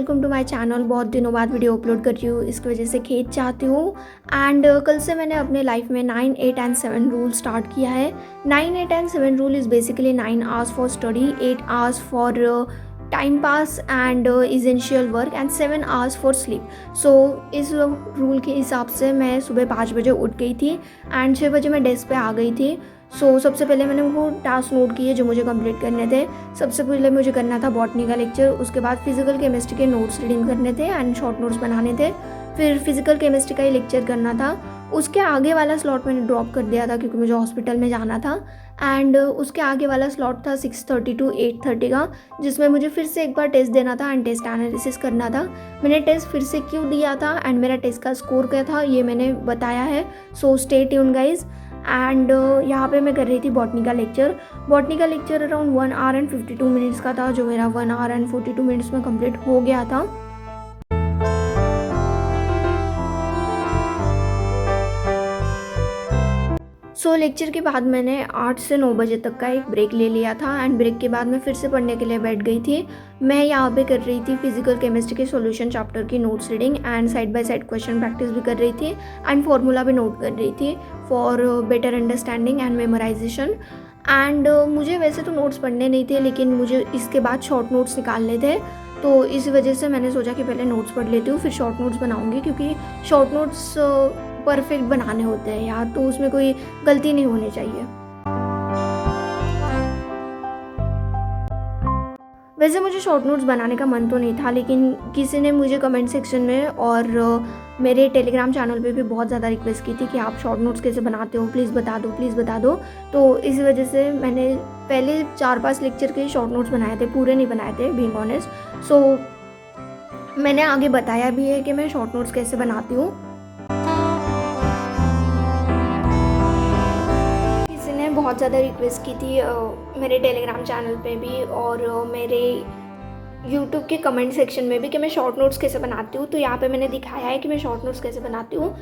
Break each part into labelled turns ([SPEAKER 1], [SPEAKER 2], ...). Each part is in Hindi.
[SPEAKER 1] Welcome to my channel. बहुत दिनों बाद वीडियो अपलोड कर रही हूँ, इसकी वजह से खेत चाहती हूँ। एंड कल से मैंने अपने लाइफ में 9, 8 एंड 7 रूल स्टार्ट किया है। 9, 8 and 7 rule is basically 9 hours for study, 8 hours for time pass and essential work and 7 hours for sleep. So इस रूल के हिसाब से मैं सुबह 5 बजे उठ गई थी एंड 6 बजे मैं डेस्क पे आ गई थी। सबसे पहले मैंने वो टास्क नोट किए जो मुझे कंप्लीट करने थे। सबसे पहले मुझे करना था बॉटनी का लेक्चर, उसके बाद फिजिकल केमिस्ट्री के नोट्स रीडिंग करने थे एंड शॉर्ट नोट्स बनाने थे। फिर फिजिकल केमिस्ट्री का ही लेक्चर करना था। उसके आगे वाला स्लॉट मैंने ड्रॉप कर दिया था क्योंकि मुझे हॉस्पिटल में जाना था। एंड उसके आगे वाला स्लॉट था 6:30 टू 8:30 का, जिसमें मुझे फिर से एक बार टेस्ट देना था एंड टेस्ट एनालिसिस करना था। मैंने टेस्ट फिर से क्यों दिया था एंड मेरा टेस्ट का स्कोर क्या था ये मैंने बताया है। So stay tune guys. And यहाँ पे मैं कर रही थी बॉटनी का लेक्चर। बॉटनी का lecture around 1 our and 52 minutes का था, जो मेरा 1 आवर एंड 42 मिनट्स में कंप्लीट हो गया था। लेक्चर के बाद मैंने 8 से 9 बजे तक का एक ब्रेक ले लिया था एंड ब्रेक के बाद मैं फिर से पढ़ने के लिए बैठ गई थी। मैं यहाँ पे कर रही थी फिजिकल केमिस्ट्री के सॉल्यूशन चैप्टर की notes reading and side by side question practice भी कर रही थी एंड फार्मूला भी नोट कर रही थी for better understanding and memorisation. And मुझे वैसे तो नोट्स पढ़ने नहीं थे, लेकिन मुझे इसके बाद शॉर्ट नोट्स निकालने थे, तो इस वजह से मैंने सोचा कि पहले नोट्स पढ़ लेती हूँ फिर शॉर्ट नोट्स बनाऊँगी, क्योंकि शॉर्ट नोट्स परफेक्ट बनाने होते हैं यार, तो उसमें कोई गलती नहीं होनी चाहिए। वैसे मुझे शॉर्ट नोट्स बनाने का मन तो नहीं था, लेकिन किसी ने मुझे कमेंट सेक्शन में और मेरे टेलीग्राम चैनल पे भी बहुत ज़्यादा रिक्वेस्ट की थी कि आप शॉर्ट नोट्स कैसे बनाते हो, प्लीज़ बता दो, प्लीज़ बता दो। तो इस वजह से मैंने पहले 4-5 लेक्चर के शॉर्ट नोट्स बनाए थे, पूरे नहीं बनाए थे बीइंग ऑनेस्ट। सो मैंने आगे बताया भी है कि मैं शॉर्ट नोट्स कैसे बनाती हूँ। बहुत ज़्यादा रिक्वेस्ट की थी मेरे टेलीग्राम चैनल पे भी और मेरे यूट्यूब के कमेंट सेक्शन में भी कि मैं शॉर्ट नोट्स कैसे बनाती हूँ। तो यहाँ पे मैंने दिखाया है कि मैं शॉर्ट नोट्स कैसे बनाती हूँ।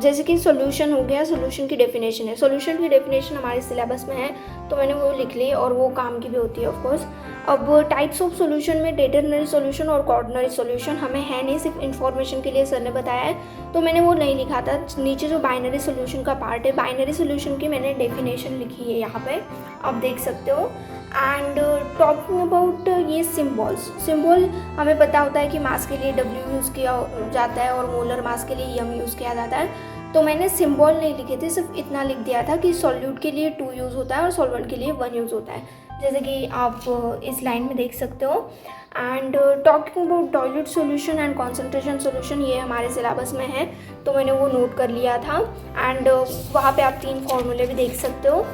[SPEAKER 1] जैसे कि सॉल्यूशन हो गया, सॉल्यूशन की डेफिनेशन है, सॉल्यूशन की डेफिनेशन हमारे सिलेबस में है तो मैंने वो लिख ली और वो काम की भी होती है ऑफ कोर्स। अब टाइप्स ऑफ सॉल्यूशन में टेटरनरी सॉल्यूशन और कॉर्डिनरी सॉल्यूशन हमें है नहीं, सिर्फ इन्फॉर्मेशन के लिए सर ने बताया है तो मैंने वो नहीं लिखा था। नीचे जो बाइनरी सॉल्यूशन का पार्ट है, बाइनरी सॉल्यूशन की मैंने डेफिनेशन लिखी है यहाँ पे, आप देख सकते हो। एंड टॉकिंग अबाउट ये सिम्बॉल हमें पता होता है कि मास के लिए W यूज़ किया जाता है और मोलर मास के लिए M यूज़ किया जाता है। तो मैंने सिम्बॉल नहीं लिखे थे, सिर्फ इतना लिख दिया था कि सॉल्यूट के लिए 2 यूज़ होता है और सॉल्वेंट के लिए 1 यूज़ होता है, जैसे कि आप इस लाइन में देख सकते हो। And talking about dilute solution and concentration solution, ये हमारे सिलेबस में है तो मैंने वो नोट कर लिया था। एंड वहाँ पे आप 3 फॉर्मूले भी देख सकते हो।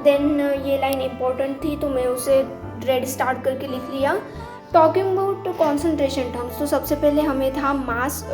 [SPEAKER 1] देन ये लाइन इम्पॉर्टेंट थी तो मैं उसे रेड स्टार्ट करके लिख लिया। टॉकिंग अबाउट कॉन्सेंट्रेशन टर्म्स, तो सबसे पहले हमें था मास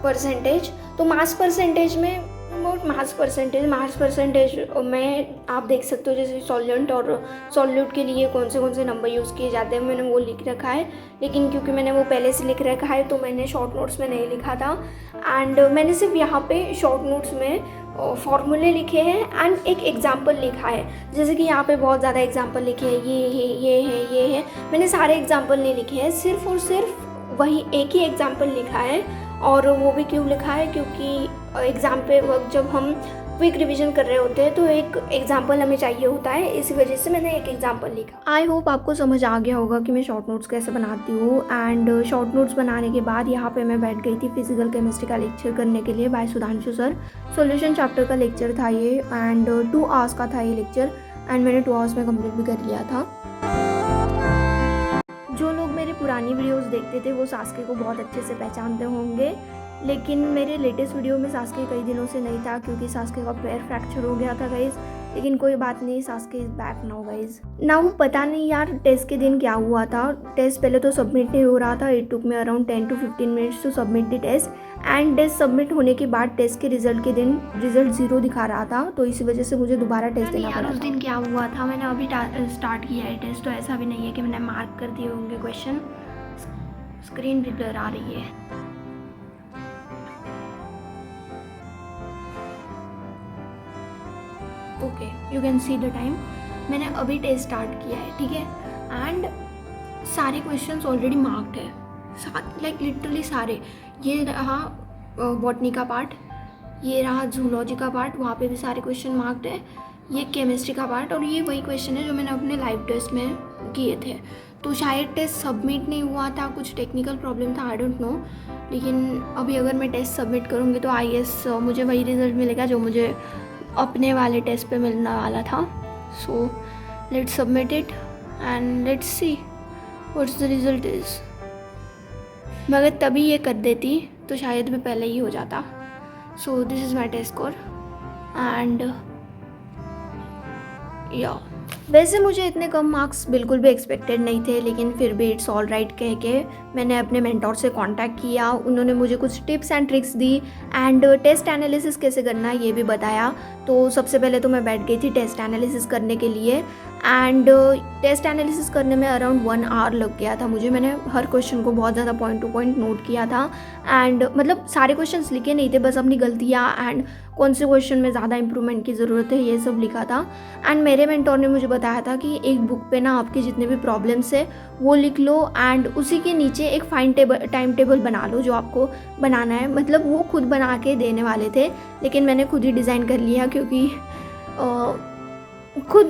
[SPEAKER 1] परसेंटेज। तो मास परसेंटेज में मास परसेंटेज में आप देख सकते हो जैसे सॉल्वेंट और सॉल्यूट के लिए कौन से नंबर यूज़ किए जाते हैं, मैंने वो लिख रखा है। लेकिन क्योंकि मैंने वो पहले से लिख रखा है तो मैंने शॉर्ट नोट्स में नहीं लिखा था। एंड मैंने सिर्फ यहाँ पे शॉर्ट नोट्स में फॉर्मूले लिखे हैं एंड एक एग्जाम्पल लिखा है। जैसे कि यहाँ पे बहुत ज़्यादा एग्जाम्पल लिखे हैं, ये है, मैंने सारे एग्जाम्पल नहीं लिखे हैं, सिर्फ और सिर्फ वही एक ही एग्जाम्पल लिखा है। और वो भी क्यों लिखा है, क्योंकि एग्ज़ाम पे वक्त जब हम क्विक रिवीजन कर रहे होते हैं तो एक एग्जाम्पल हमें चाहिए होता है, इसी वजह से मैंने एक एग्जाम्पल लिखा। आई होप आपको समझ आ गया होगा कि मैं शॉर्ट नोट्स कैसे बनाती हूँ। एंड शॉर्ट नोट्स बनाने के बाद यहाँ पे मैं बैठ गई थी फिजिकल केमिस्ट्री का लेक्चर करने के लिए by Sudhanshu sir. Solution chapter का लेक्चर था ये एंड 2 आवर्स का था ये लेक्चर एंड मैंने 2 आवर्स में कंप्लीट भी कर लिया था। जो लोग मेरी पुरानी वीडियोस देखते थे वो सास्के को बहुत अच्छे से पहचानते होंगे, लेकिन मेरे लेटेस्ट वीडियो में सास्के कई दिनों से नहीं था क्योंकि सास्के का पैर फ्रैक्चर हो गया था गाइज। लेकिन कोई बात नहीं, Sasuke is back now guys. Now पता नहीं यार टेस्ट के दिन क्या हुआ था। टेस्ट पहले तो सबमिट नहीं हो रहा था, इट टुक में around 10 to 15 minutes to submit the test and test submit होने के बाद टेस्ट के रिजल्ट के दिन रिजल्ट 0 दिखा रहा था, तो इसी वजह से मुझे दोबारा टेस्ट देना पड़ा। उस दिन क्या हुआ था, मैंने अभी स्टार्ट किया है टेस्ट, तो ऐसा भी नहीं है कि मैंने मार्क कर दिए होंगे क्वेश्चन। स्क्रीन भी ब्लर आ रही है। Okay, you can see the time. मैंने अभी टेस्ट स्टार्ट किया है, ठीक है, एंड सारे क्वेश्चंस ऑलरेडी मार्क्ड है। लाइक लिटरली सारे। ये रहा बॉटनी का पार्ट, ये रहा जूलॉजी का पार्ट, वहाँ पे भी सारे क्वेश्चन मार्क्ड है, ये केमिस्ट्री का पार्ट, और ये वही क्वेश्चन है जो मैंने अपने लाइव टेस्ट में किए थे। तो शायद टेस्ट सबमिट नहीं हुआ था, कुछ टेक्निकल प्रॉब्लम था, आई डोंट नो। लेकिन अभी अगर मैं टेस्ट सबमिट करूँगी तो आई गेस मुझे वही रिज़ल्ट मिलेगा जो मुझे अपने वाले टेस्ट पे मिलने वाला था। So let's submit it and let's see what's the result is. मैं अगर तभी ये कर देती तो शायद मैं पहले ही हो जाता। So this is my test score and या वैसे मुझे इतने कम मार्क्स बिल्कुल भी एक्सपेक्टेड नहीं थे, लेकिन फिर भी इट्स ऑल राइट कह के मैंने अपने मेंटोर से कांटेक्ट किया। उन्होंने मुझे कुछ टिप्स एंड ट्रिक्स दी एंड टेस्ट एनालिसिस कैसे करना है ये भी बताया। तो सबसे पहले तो मैं बैठ गई थी टेस्ट एनालिसिस करने के लिए एंड टेस्ट एनालिसिस करने में अराउंड 1 आवर लग गया था मुझे। मैंने हर क्वेश्चन को बहुत ज़्यादा पॉइंट टू पॉइंट नोट किया था एंड मतलब सारे क्वेश्चंस लिखे नहीं थे, बस अपनी गलतियाँ एंड कौन से क्वेश्चन में ज़्यादा इंप्रूवमेंट की ज़रूरत है ये सब लिखा था। एंड मेरे मेंटोर ने मुझे बताया था कि एक बुक पे ना आपके जितने भी प्रॉब्लम्स है वो लिख लो एंड उसी के नीचे एक टाइम टेबल बना लो जो आपको बनाना है। मतलब वो खुद बना के देने वाले थे, लेकिन मैंने खुद ही डिज़ाइन कर लिया क्योंकि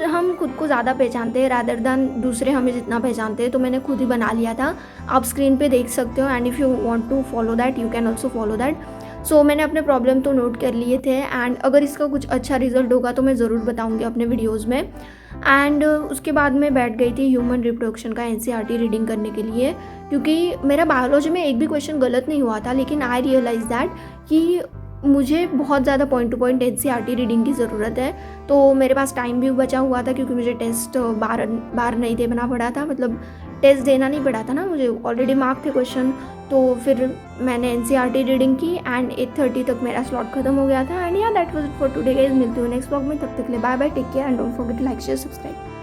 [SPEAKER 1] हम खुद को ज़्यादा पहचानते हैं रादर दैन दूसरे हमें जितना पहचानते हैं। तो मैंने खुद ही बना लिया था, आप स्क्रीन पे देख सकते हो and if you want to follow that you can also follow that. So मैंने अपने प्रॉब्लम तो नोट कर लिए थे एंड अगर इसका कुछ अच्छा रिजल्ट होगा तो मैं ज़रूर बताऊंगी अपने वीडियोज़ में। एंड उसके बाद मैं बैठ गई थी ह्यूमन रिप्रोडक्शन का NCERT रीडिंग करने के लिए, क्योंकि मेरा बायोलॉजी में एक भी क्वेश्चन गलत नहीं हुआ था, लेकिन आई रियलाइज़ दैट कि मुझे बहुत ज़्यादा point two point NCERT reading की ज़रूरत है। तो मेरे पास टाइम भी बचा हुआ था क्योंकि मुझे टेस्ट बार नहीं देना पड़ा था, मतलब टेस्ट देना नहीं पड़ा था ना, मुझे ऑलरेडी मार्क थे क्वेश्चन। तो फिर मैंने NCERT रीडिंग की एंड 8:30 तक मेरा स्लॉट खत्म हो गया था। एंड या that was it for today guys. मिलती हूँ नेक्स्ट व्लॉग में, तब तक के लिए bye bye, take care and don't forget to like share subscribe.